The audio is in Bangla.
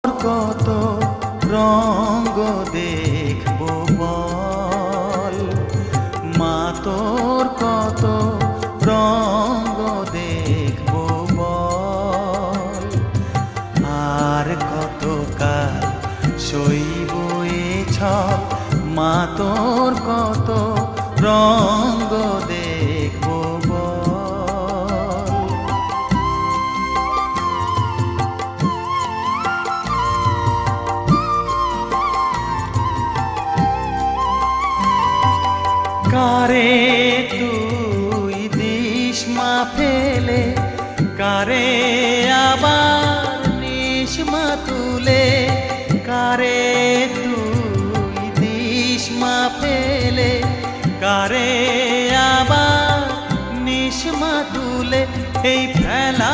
কত রঙ্গ দেখবো বল, মা তোর কত রঙ্গ দেখবো বল, আর কত কাল সইব এ ছল, মা তোর কত রঙ্গ দেখবো বল। কারে তুই দিস মা ফেলে, কারে আবার নিস মা তুলে, কারে তুই দিস মা ফেলে, কারে আবার নিস মা তুলে, এই ফেলা